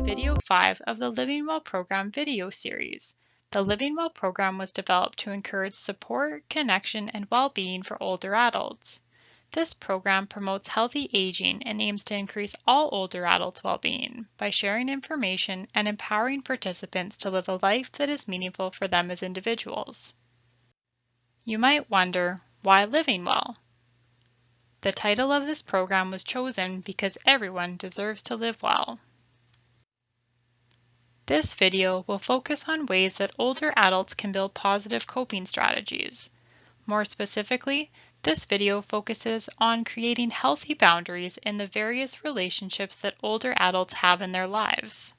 video 5 of the Living Well program video series. The Living Well program was developed to encourage support, connection, and well-being for older adults. This program promotes healthy aging and aims to increase all older adults' well-being by sharing information and empowering participants to live a life that is meaningful for them as individuals. You might wonder, why Living Well? The title of this program was chosen because everyone deserves to live well. This video will focus on ways that older adults can build positive coping strategies. More specifically, this video focuses on creating healthy boundaries in the various relationships that older adults have in their lives.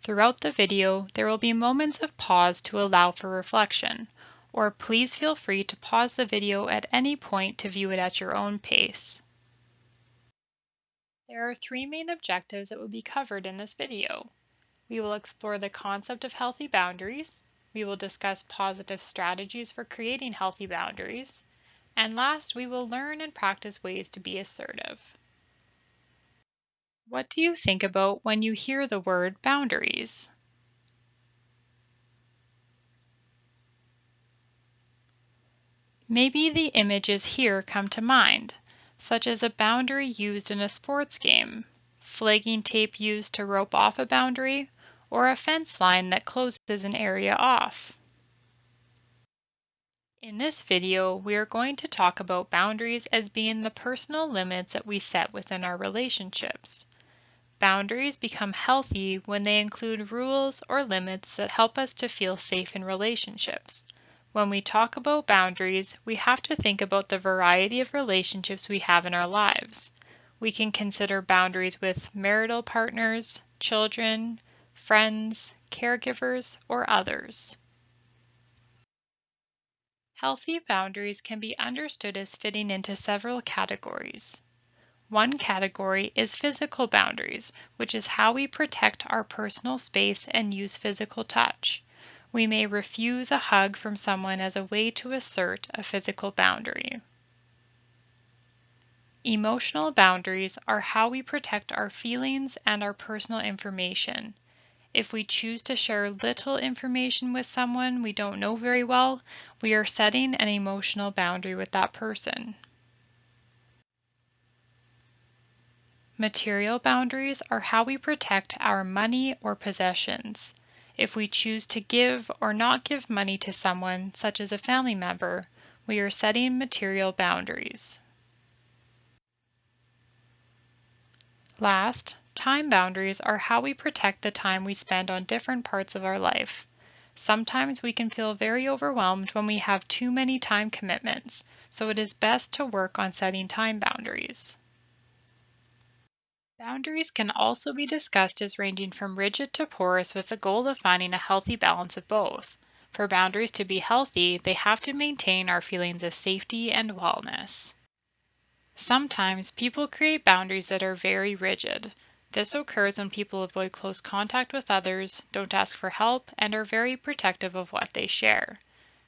Throughout the video, there will be moments of pause to allow for reflection, or please feel free to pause the video at any point to view it at your own pace. There are 3 main objectives that will be covered in this video. We will explore the concept of healthy boundaries, we will discuss positive strategies for creating healthy boundaries, and last, we will learn and practice ways to be assertive. What do you think about when you hear the word boundaries? Maybe the images here come to mind, such as a boundary used in a sports game, flagging tape used to rope off a boundary, or a fence line that closes an area off. In this video, we are going to talk about boundaries as being the personal limits that we set within our relationships. Boundaries become healthy when they include rules or limits that help us to feel safe in relationships. When we talk about boundaries, we have to think about the variety of relationships we have in our lives. We can consider boundaries with marital partners, children, friends, caregivers, or others. Healthy boundaries can be understood as fitting into several categories. One category is physical boundaries, which is how we protect our personal space and use physical touch. We may refuse a hug from someone as a way to assert a physical boundary. Emotional boundaries are how we protect our feelings and our personal information. If we choose to share little information with someone we don't know very well, we are setting an emotional boundary with that person. Material boundaries are how we protect our money or possessions. If we choose to give or not give money to someone, such as a family member, we are setting material boundaries. Last, time boundaries are how we protect the time we spend on different parts of our life. Sometimes we can feel very overwhelmed when we have too many time commitments, so it is best to work on setting time boundaries. Boundaries can also be discussed as ranging from rigid to porous with the goal of finding a healthy balance of both. For boundaries to be healthy, they have to maintain our feelings of safety and wellness. Sometimes people create boundaries that are very rigid. This occurs when people avoid close contact with others, don't ask for help, and are very protective of what they share.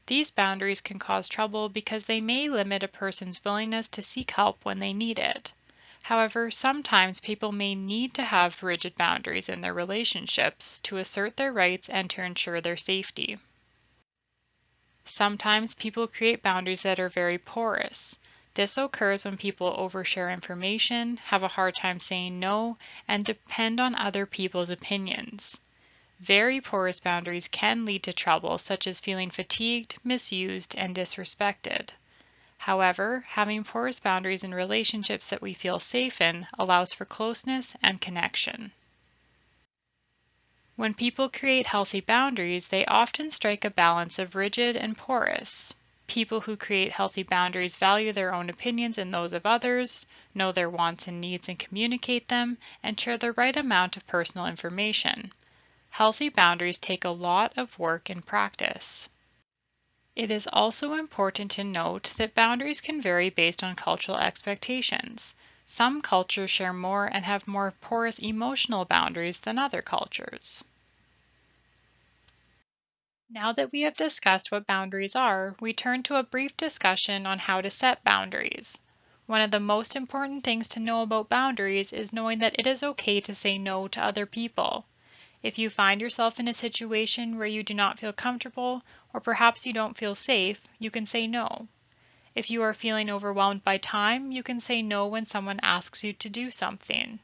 These boundaries can cause trouble because they may limit a person's willingness to seek help when they need it. However, sometimes people may need to have rigid boundaries in their relationships to assert their rights and to ensure their safety. Sometimes people create boundaries that are very porous. This occurs when people overshare information, have a hard time saying no, and depend on other people's opinions. Very porous boundaries can lead to trouble, such as feeling fatigued, misused, and disrespected. However, having porous boundaries in relationships that we feel safe in allows for closeness and connection. When people create healthy boundaries, they often strike a balance of rigid and porous. People who create healthy boundaries value their own opinions and those of others, know their wants and needs and communicate them, and share the right amount of personal information. Healthy boundaries take a lot of work and practice. It is also important to note that boundaries can vary based on cultural expectations. Some cultures share more and have more porous emotional boundaries than other cultures. Now that we have discussed what boundaries are, we turn to a brief discussion on how to set boundaries. One of the most important things to know about boundaries is knowing that it is okay to say no to other people. If you find yourself in a situation where you do not feel comfortable, or perhaps you don't feel safe, you can say no. If you are feeling overwhelmed by time, you can say no when someone asks you to do something.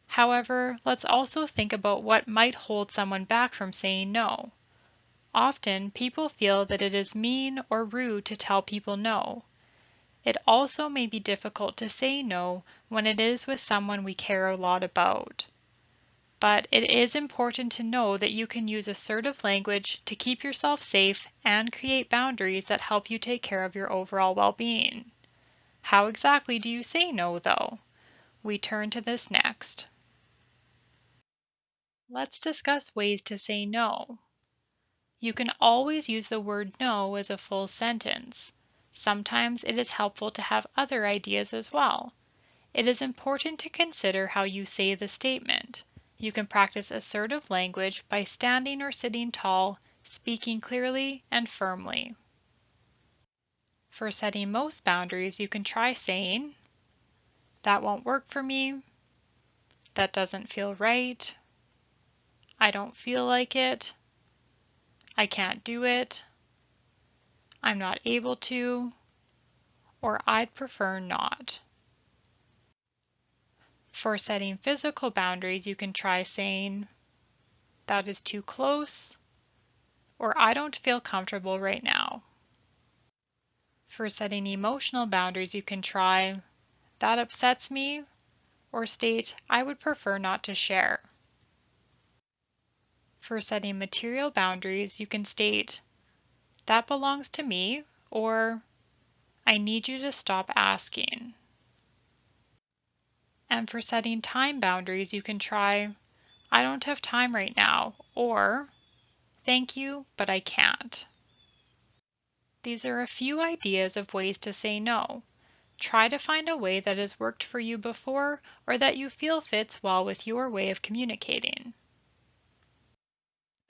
However, let's also think about what might hold someone back from saying no. Often, people feel that it is mean or rude to tell people no. It also may be difficult to say no when it is with someone we care a lot about. But it is important to know that you can use assertive language to keep yourself safe and create boundaries that help you take care of your overall well-being. How exactly do you say no, though? We turn to this next. Let's discuss ways to say no. You can always use the word no as a full sentence. Sometimes it is helpful to have other ideas as well. It is important to consider how you say the statement. You can practice assertive language by standing or sitting tall, speaking clearly and firmly. For setting most boundaries, you can try saying, "That won't work for me," "That doesn't feel right," "I don't feel like it," "I can't do it," "I'm not able to," or "I'd prefer not." For setting physical boundaries, you can try saying, "That is too close," or "I don't feel comfortable right now." For setting emotional boundaries, you can try, "That upsets me," or state, "I would prefer not to share." For setting material boundaries, you can state, "That belongs to me," or "I need you to stop asking." And for setting time boundaries, you can try, "I don't have time right now," or "Thank you, but I can't." These are a few ideas of ways to say no. Try to find a way that has worked for you before or that you feel fits well with your way of communicating.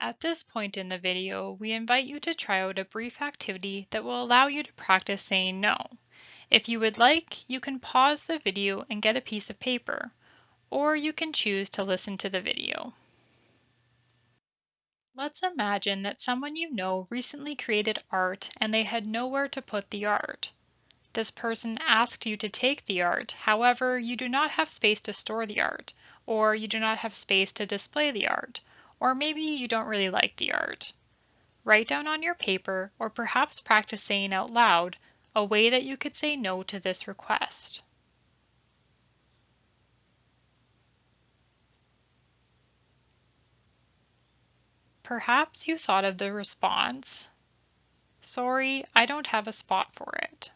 At this point in the video, we invite you to try out a brief activity that will allow you to practice saying no. If you would like, you can pause the video and get a piece of paper, or you can choose to listen to the video. Let's imagine that someone you know recently created art and they had nowhere to put the art. This person asked you to take the art, however, you do not have space to store the art, or you do not have space to display the art, or maybe you don't really like the art. Write down on your paper, or perhaps practice saying out loud, a way that you could say no to this request. Perhaps you thought of the response, "Sorry, I don't have a spot for it."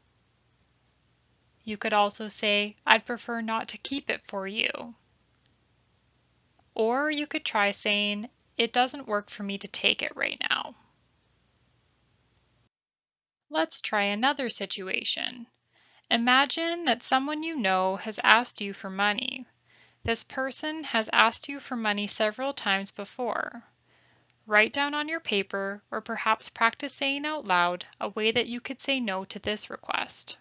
You could also say, "I'd prefer not to keep it for you." Or you could try saying, "It doesn't work for me to take it right now." Let's try another situation. Imagine that someone you know has asked you for money. This person has asked you for money several times before. Write down on your paper, or perhaps practice saying out loud, a way that you could say no to this request.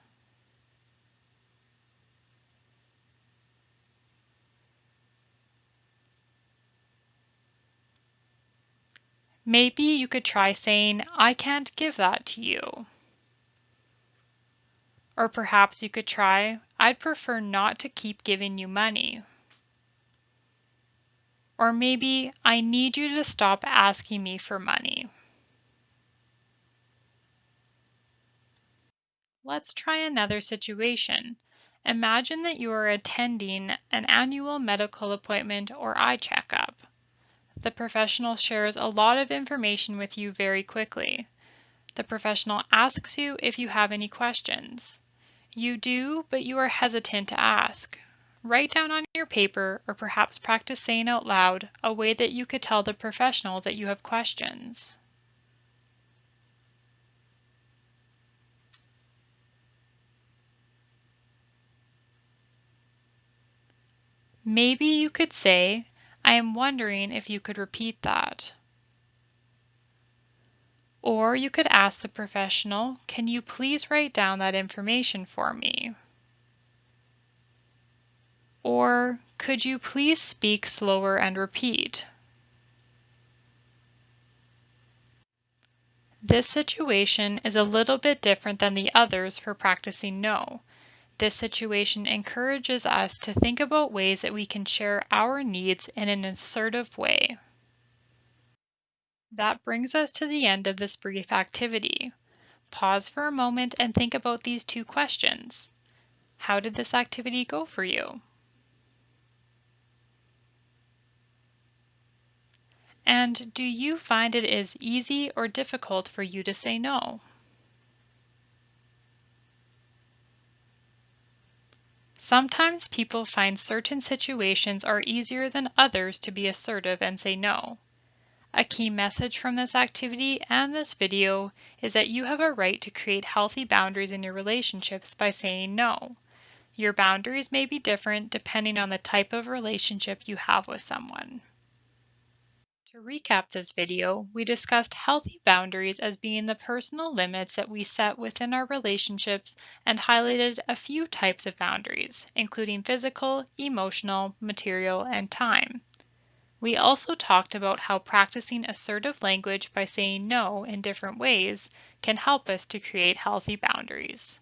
Maybe you could try saying, "I can't give that to you." Or perhaps you could try, "I'd prefer not to keep giving you money." Or maybe, "I need you to stop asking me for money." Let's try another situation. Imagine that you are attending an annual medical appointment or eye checkup. The professional shares a lot of information with you very quickly. The professional asks you if you have any questions. You do, but you are hesitant to ask. Write down on your paper, or perhaps practice saying out loud, a way that you could tell the professional that you have questions. Maybe you could say, "I am wondering if you could repeat that." Or you could ask the professional, "Can you please write down that information for me?" Or, "Could you please speak slower and repeat?" This situation is a little bit different than the others for practicing no. This situation encourages us to think about ways that we can share our needs in an assertive way. That brings us to the end of this brief activity. Pause for a moment and think about these two questions. How did this activity go for you? And do you find it is easy or difficult for you to say no? Sometimes people find certain situations are easier than others to be assertive and say no. A key message from this activity and this video is that you have a right to create healthy boundaries in your relationships by saying no. Your boundaries may be different depending on the type of relationship you have with someone. To recap this video, we discussed healthy boundaries as being the personal limits that we set within our relationships and highlighted a few types of boundaries, including physical, emotional, material, and time. We also talked about how practicing assertive language by saying no in different ways can help us to create healthy boundaries.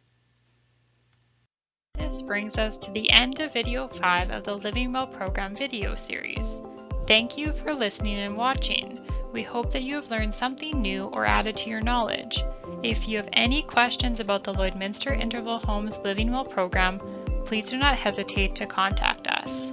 This brings us to the end of video 5 of the Living Well program video series. Thank you for listening and watching. We hope that you have learned something new or added to your knowledge. If you have any questions about the Lloydminster Interval Homes Living Well program, please do not hesitate to contact us.